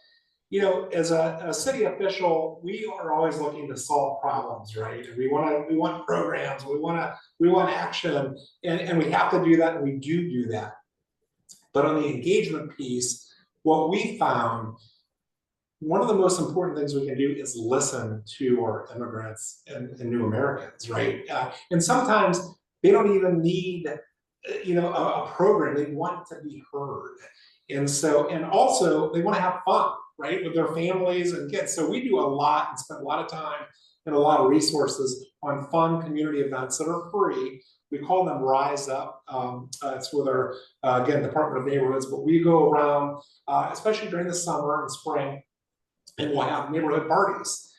as a city official, we are always looking to solve problems, right? We want programs, we want action, and we have to do that, and we do that. But on the engagement piece, what we found, one of the most important things we can do is listen to our immigrants and new Americans, right? And sometimes they don't even need, a program. They want to be heard. And also they want to have fun, right? With their families and kids. So we do a lot and spend a lot of time and a lot of resources on fun community events that are free. We call them Rise Up. It's with our, again, Department of Neighborhoods, but we go around, especially during the summer and spring, and we'll have neighborhood parties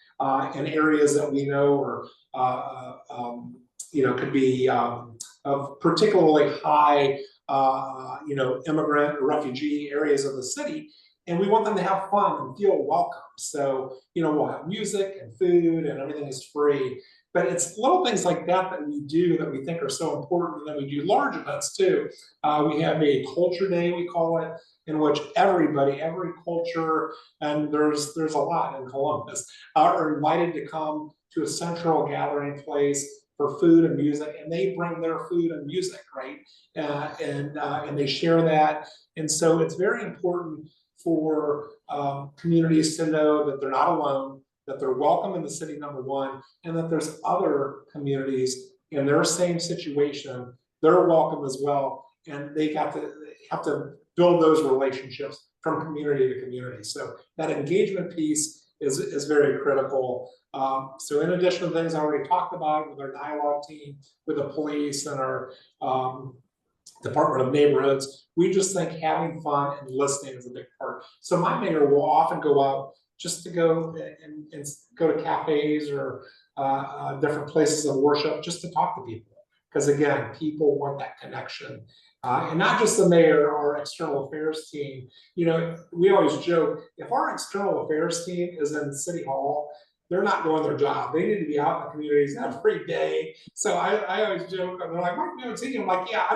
in areas that we know could be of particularly high, immigrant or refugee areas of the city. And we want them to have fun and feel welcome. So, we'll have music and food and everything is free. But it's little things like that that we do that we think are so important. And then we do large events too. We have a culture day, we call it, in which every culture, and there's a lot in Columbus, are invited to come to a central gathering place for food and music, and they bring their food and music, right? And they share that. And so it's very important for communities to know that they're not alone, that they're welcome in the city, number one, and that there's other communities in their same situation, they're welcome as well. And they have to build those relationships from community to community. So that engagement piece is very critical. So in addition to things I already talked about with our dialogue team, with the police and our Department of Neighborhoods, we just think having fun and listening is a big part. So my mayor will often go out just to go and go to cafes or different places of worship just to talk to people. Because again, people want that connection. And not just the mayor, our external affairs team. We always joke, if our external affairs team is in City Hall, they're not doing their job. They need to be out in the communities every day. So I always joke, they're like, Mike, you haven't seen me. I'm like, yeah,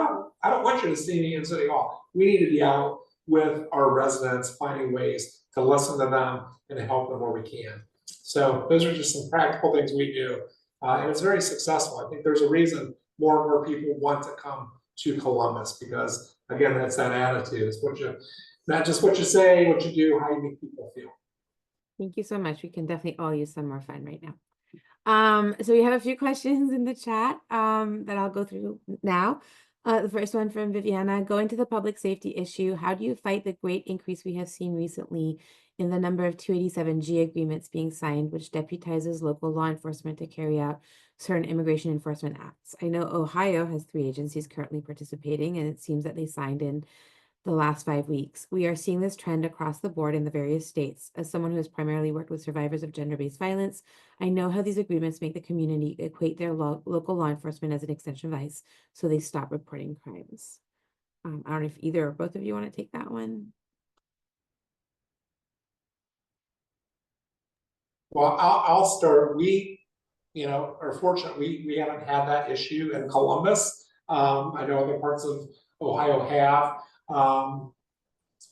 I don't want you to see me in City Hall. We need to be out with our residents, finding ways to listen to them and to help them where we can. So those are just some practical things we do. And it's very successful. I think there's a reason more and more people want to come to Columbus, because again, that's that attitude. It's not just what you say, what you do, how you make people feel. Thank you so much. We can definitely all use some more fun right now. So we have a few questions in the chat that I'll go through now. The first one from Viviana: going to the public safety issue, how do you fight the great increase we have seen recently in the number of 287G agreements being signed, which deputizes local law enforcement to carry out certain immigration enforcement acts? I know Ohio has 3 agencies currently participating, and it seems that they signed in the last 5 weeks. We are seeing this trend across the board in the various states. As someone who has primarily worked with survivors of gender-based violence, I know how these agreements make the community equate their local law enforcement as an extension of ICE, so they stop reporting crimes. I don't know if either or both of you want to take that one. Well, I'll start. We, are fortunate we haven't had that issue in Columbus. I know other parts of Ohio have.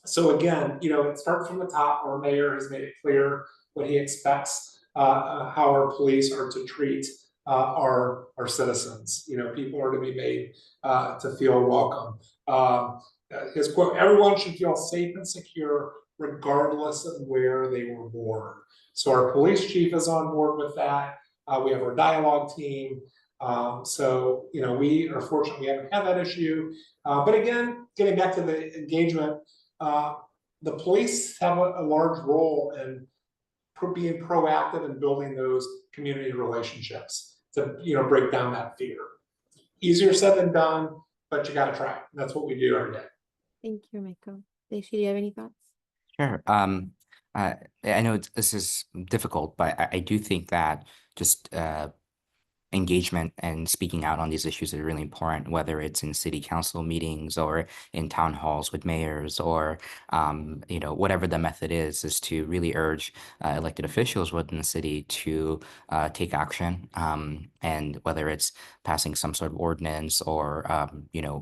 So again, it starts from the top. Our mayor has made it clear what he expects, how our police are to treat our citizens. People are to be made to feel welcome. His quote: "Everyone should feel safe and secure, regardless of where they were born." So our police chief is on board with that. We have our dialogue team. So, we are fortunate we haven't had that issue. But again, getting back to the engagement, the police have a large role in being proactive and building those community relationships to, break down that fear. Easier said than done, but you got to try. That's what we do every day. Thank you, Michael. Daishi, do you have any thoughts? Sure. I know this is difficult, but I do think that just engagement and speaking out on these issues are really important, whether it's in city council meetings or in town halls with mayors or, whatever the method is to really urge elected officials within the city to take action. And whether it's passing some sort of ordinance or,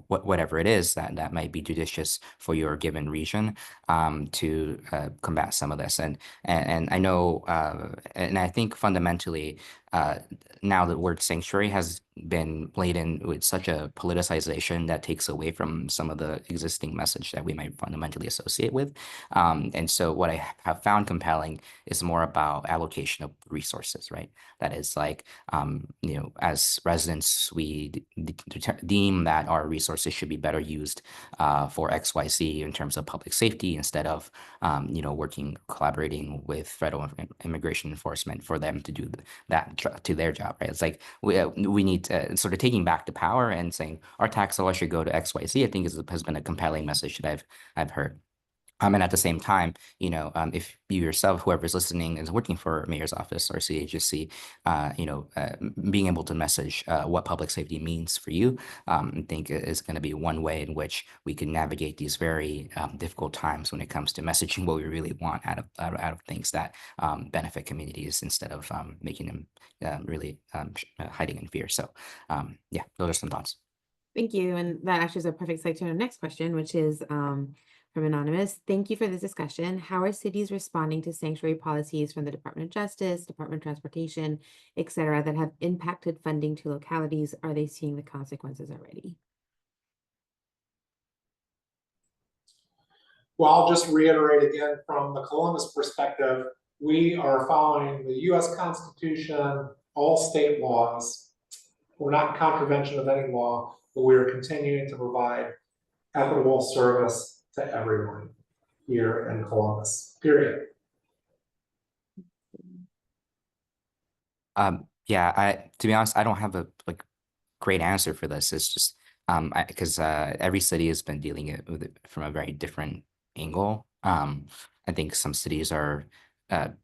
whatever it is that might be judicious for your given region to combat some of this. And I know, and I think fundamentally, now the word sanctuary has been laden with such a politicization that takes away from some of the existing message that we might fundamentally associate with. And so what I have found compelling is more about allocation of resources, right? That is like, as residents, we deem that our resources should be better used for XYZ in terms of public safety instead of, collaborating with federal immigration enforcement for them to do that to their job, right? It's like we need to sort of taking back the power and saying our tax dollars should go to XYZ. I think has been a compelling message that I've heard. And at the same time, if you yourself, whoever's listening, is working for a mayor's office or city agency, being able to message what public safety means for you, I think is going to be one way in which we can navigate these very difficult times when it comes to messaging what we really want out of things that benefit communities instead of making them really hiding in fear. So, yeah, those are some thoughts. Thank you. And that actually is a perfect segue to our next question, which is from Anonymous. Thank you for this discussion. How are cities responding to sanctuary policies from the Department of Justice, Department of Transportation, et cetera, that have impacted funding to localities? Are they seeing the consequences already? Well, I'll just reiterate again from the Columbus perspective, we are following the US Constitution, all state laws. We're not in contravention of any law, but we are continuing to provide equitable service to everyone here in Columbus, period. Yeah, to be honest, I don't have a great answer for this. It's just because every city has been dealing with it from a very different angle. I think some cities are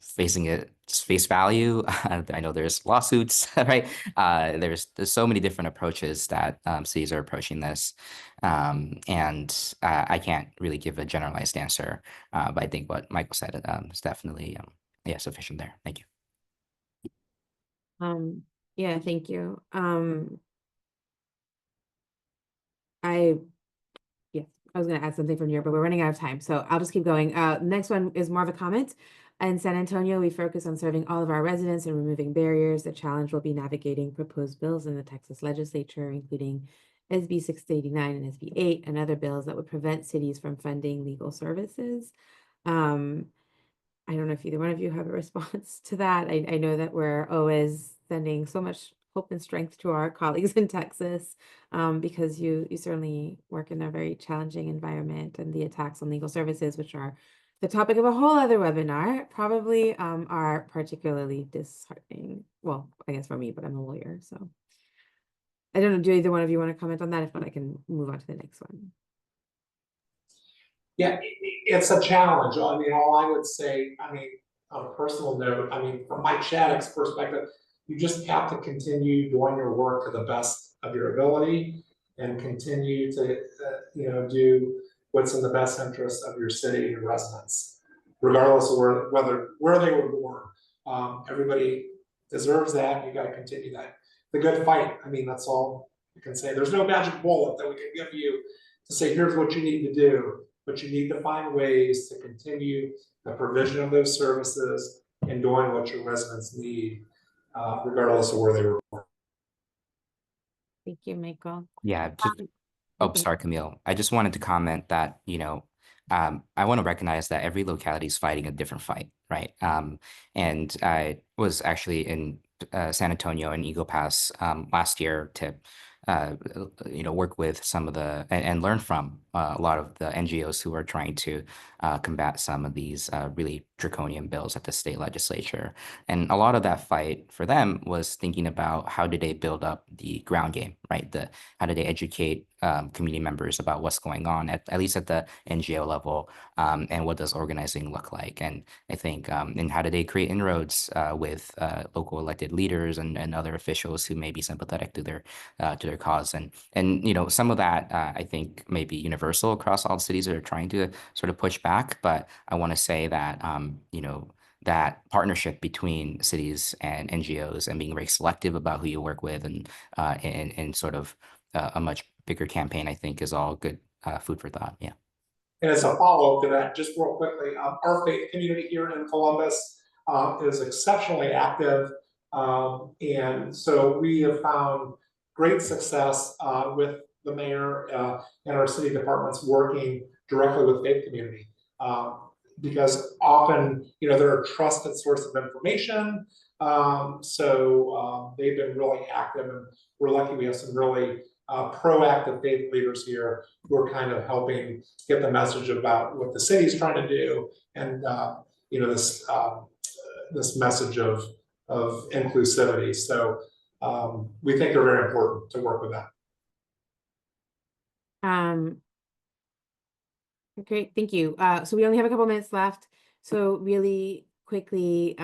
facing it face value. I know there's lawsuits, right? There's so many different approaches that cities are approaching this, and I can't really give a generalized answer. But I think what Michael said is definitely sufficient there. Thank you. Yeah, thank you. I was going to add something from here, but we're running out of time, so I'll just keep going. Next one is more of a comment. In San Antonio, we focus on serving all of our residents and removing barriers. The challenge will be navigating proposed bills in the Texas legislature, including SB 689 and SB 8 and other bills that would prevent cities from funding legal services. I don't know if either one of you have a response to that. I know that we're always sending so much hope and strength to our colleagues in Texas because you certainly work in a very challenging environment, and the attacks on legal services, which are the topic of a whole other webinar, probably are particularly disheartening. Well, I guess for me, but I'm a lawyer, so I don't know. Do either one of you want to comment on that? If not, I can move on to the next one. Yeah, it's a challenge. I mean, all I would say, on a personal note, from Mike Schadek's perspective, you just have to continue doing your work to the best of your ability and continue to, do what's in the best interest of your city and residents, regardless of where they were born. Everybody deserves that. You got to continue that. The good fight. That's all you can say. There's no magic bullet that we can give you to say, here's what you need to do. But you need to find ways to continue the provision of those services and doing what your residents need, regardless of where they were born. Thank you, Michael. Yeah, sorry, Camille. I just wanted to comment that, I want to recognize that every locality is fighting a different fight, right? And I was actually in San Antonio and Eagle Pass last year to work with some of and learn from a lot of the NGOs who are trying to combat some of these really draconian bills at the state legislature. And a lot of that fight for them was thinking about how do they build up the ground game, right? How do they educate community members about what's going on at least at the NGO level, and what does organizing look like? And I think, and how do they create inroads with local elected leaders and other officials who may be sympathetic to their cause? And some of that I think may be universal across all cities that are trying to sort of push back. But I want to say that that partnership between cities and NGOs and being very selective about who you work with and sort of a much bigger campaign, I think, is all good food for thought. Yeah. And as a follow-up to that, just real quickly, our faith community here in Columbus is exceptionally active. And so we have found great success with the mayor and our city departments working directly with faith community. Because often, they're a trusted source of information. So they've been really active, and we're lucky we have some really proactive faith leaders here who are kind of helping get the message about what the city's trying to do, and this message of inclusivity. So we think they're very important to work with that. Great, thank you. So we only have a couple minutes left. So really quickly,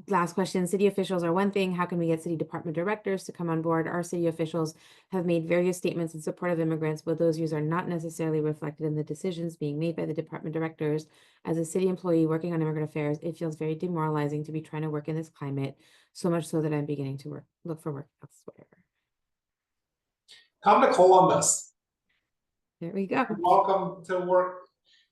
last question. City officials are one thing. How can we get city department directors to come on board? Our city officials have made various statements in support of immigrants, but those views are not necessarily reflected in the decisions being made by the department directors. As a city employee working on immigrant affairs, it feels very demoralizing to be trying to work in this climate, so much so that I'm beginning to look for work elsewhere. Come to Columbus. There we go. Welcome to work.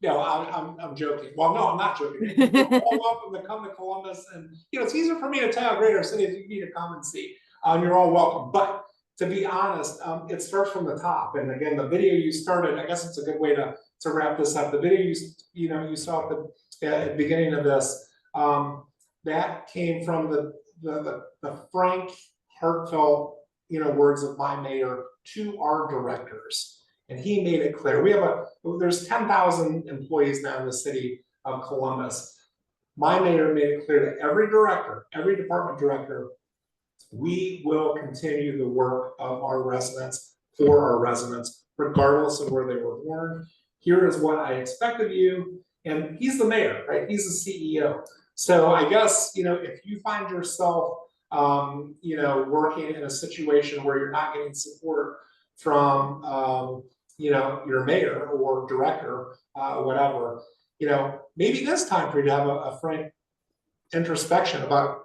No, I'm joking. Well, no, I'm not joking. You're all welcome to come to Columbus, and it's easier for me to tell how great our city is. You need to come and see. You're all welcome. But to be honest, it starts from the top. And again, the video you started, I guess it's a good way to wrap this up. The video you saw at the beginning of this, that came from the frank, heartfelt words of my mayor to our directors. And he made it clear. There's 10,000 employees now in the city of Columbus. My mayor made it clear to every director, every department director, we will continue the work of our residents for our residents, regardless of where they were born. Here is what I expect of you. And he's the mayor, right? He's the CEO. So I guess, if you find yourself, working in a situation where you're not getting support from, your mayor or director, whatever, maybe this time for you to have a frank introspection about,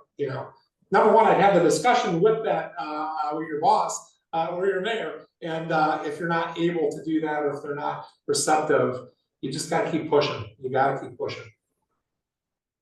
number one, I'd have the discussion with with your boss or your mayor. And if you're not able to do that, or if they're not receptive, you just got to keep pushing. You got to keep pushing.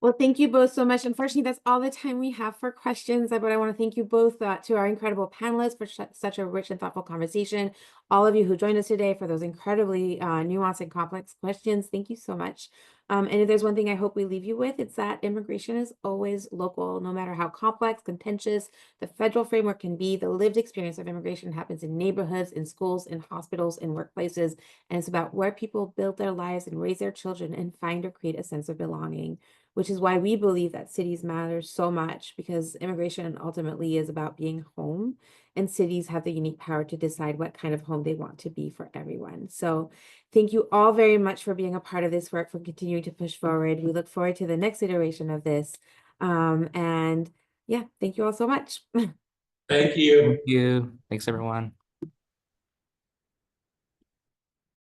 Well, thank you both so much. Unfortunately, that's all the time we have for questions, but I want to thank you both to our incredible panelists for such a rich and thoughtful conversation. All of you who joined us today for those incredibly nuanced and complex questions, thank you so much. And if there's one thing I hope we leave you with, it's that immigration is always local. No matter how complex, contentious the federal framework can be, the lived experience of immigration happens in neighborhoods, in schools, in hospitals, in workplaces, and it's about where people build their lives and raise their children and find or create a sense of belonging, which is why we believe that cities matter so much, because immigration ultimately is about being home, and cities have the unique power to decide what kind of home they want to be for everyone. So thank you all very much for being a part of this work, for continuing to push forward. We look forward to the next iteration of this. And yeah, thank you all so much. Thank you. Thank you. Thanks, everyone.